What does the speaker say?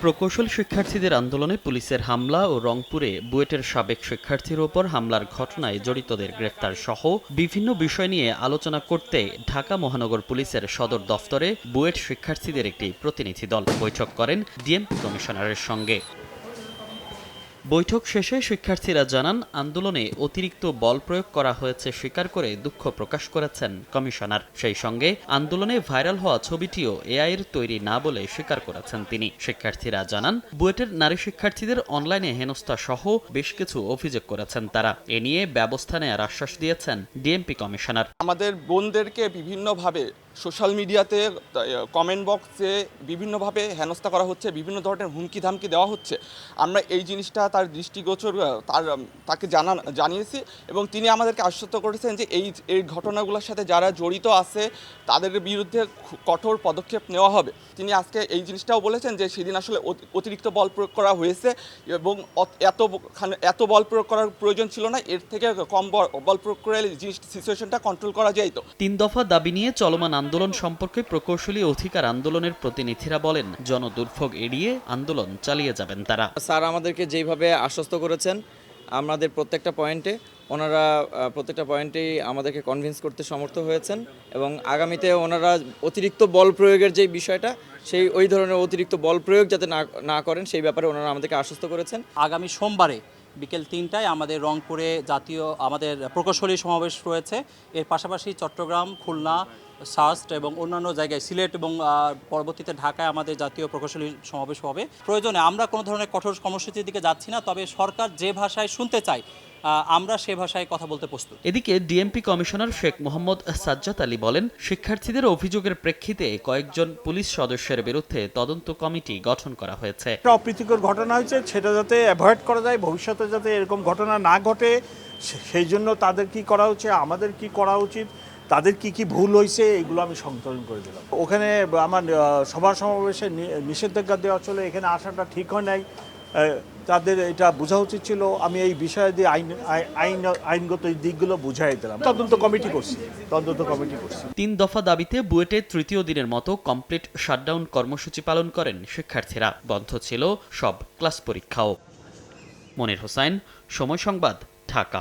প্রকৌশল শিক্ষার্থীদের আন্দোলনে পুলিশের হামলা ও রংপুরে বুয়েটের সাবেক শিক্ষার্থীর ওপর হামলার ঘটনায় জড়িতদের গ্রেফতার সহ বিভিন্ন বিষয় নিয়ে আলোচনা করতে ঢাকা মহানগর পুলিশের সদর দফতরে বুয়েট শিক্ষার্থীদের একটি প্রতিনিধি দল বৈঠক করেন ডিএমপি কমিশনারের সঙ্গে। বৈঠক শেষে শিক্ষার্থীরা জানান, আন্দোলনে অতিরিক্ত বল প্রয়োগ করা হয়েছে স্বীকার করে দুঃখ প্রকাশ করেছেন কমিশনার। সেই সঙ্গে আন্দোলনে ভাইরাল হওয়া ছবিটিও এআইয়ের তৈরি না বলে স্বীকার করেছেন তিনি। শিক্ষার্থীরা জানান, বুয়েটের নারী শিক্ষার্থীদের অনলাইনে হেনস্থা সহ বেশ কিছু অভিযোগ করেছেন তারা। এ নিয়ে ব্যবস্থা নেওয়ার আশ্বাস দিয়েছেন ডিএমপি কমিশনার। আমাদের বোনদেরকে বিভিন্নভাবে সোশ্যাল মিডিয়াতে কমেন্ট বক্সে বিভিন্নভাবে হেনস্থা করা হচ্ছে, বিভিন্ন ধরনের হুমকি ধামকি দেওয়া হচ্ছে। আমরা এই জিনিসটা তার দৃষ্টিগোচর তাকে জানিয়েছি এবং তিনি আমাদেরকে আশ্বস্ত করেছেন যে এই ঘটনাগুলোর সাথে যারা জড়িত আছে তাদের বিরুদ্ধে কঠোর পদক্ষেপ নেওয়া হবে। তিনি আজকে এই জিনিসটাও বলেছেন যে সেদিন আসলে অতিরিক্ত বল প্রয়োগ করা হয়েছে এবং এত বল প্রয়োগ করার প্রয়োজন ছিল না, এর থেকে কম বল প্রয়োগ করে সিচুয়েশনটা কন্ট্রোল করা যেত। ৩ দফা দাবি নিয়ে চলমান আন্দোলন সম্পর্কে প্রকৌশলী অধিকার আন্দোলনের প্রতিনিধিরা বলেন, জনদুর্ভোগ এড়িয়ে আন্দোলন চালিয়ে যাবেন তারা। স্যার আমাদেরকে যেভাবে আশ্বস্ত করেছেন, আমাদের প্রত্যেকটা পয়েন্টেই আমাদেরকে কনভিন্স করতে সমর্থ হয়েছেন এবং আগামীতে ওনারা অতিরিক্ত বল প্রয়োগের যে বিষয়টা ওই ধরনের অতিরিক্ত বল প্রয়োগ যাতে না করেন সেই ব্যাপারে ওনারা আমাদেরকে আশ্বস্ত করেছেন। আগামী সোমবারে বিকেল ৩টায় আমাদের রংপুরে আমাদের প্রকৌশলী সমাবেশ রয়েছে। এর পাশাপাশি চট্টগ্রাম, খুলনা, সাস্ট এবং অন্যান্য জায়গায় সিলেট এবং পরবর্তীতে ঢাকায় আমাদের জাতীয় প্রকৌশলী সমাবেশ হবে। প্রয়োজনে আমরা কোনো ধরনের কঠোর কর্মসূচির দিকে যাচ্ছি না, তবে সরকার যে ভাষায় শুনতে চায় আমরা সে ভাষায় কথা বলতে প্রস্তুত। এদিকে ডিএমপি কমিশনার শেখ মোহাম্মদ সাজ্জাদ আলী বলেন, শিক্ষার্থীদের অভিযোগের প্রেক্ষিতে কয়েকজন পুলিশ সদস্যের বিরুদ্ধে তদন্ত কমিটি গঠন করা হয়েছে। অপ্রীতিকর ঘটনা হয়েছে, সেটা যাতে অ্যাভয়েড করা যায়, ভবিষ্যতে যাতে এরকম ঘটনা না ঘটে সেই জন্য তাদের কি করা উচিত, আমাদের কি করা উচিত, তাদের কি কি ভুল হয়েছে এগুলো আমি সংকলন করে দিলাম। ওখানে আমার সভা সমাবেশে নিষেধাজ্ঞা দেওয়া ছিল, এখানে আসাটা ঠিক হয় নাই, তাদের এটা বোঝা উচিত ছিল। আমি এই বিষয়ে দিয়ে আইনগত দিকগুলো বুঝাই দিলাম। তদন্ত কমিটি করছি। ৩ দফা দাবিতে বুয়েটে তৃতীয় দিনের মতো কমপ্লিট শাটডাউন কর্মসূচি পালন করেন শিক্ষার্থীরা। বন্ধ ছিল সব ক্লাস পরীক্ষাও। মনির হোসাইন, সময় সংবাদ, ঢাকা।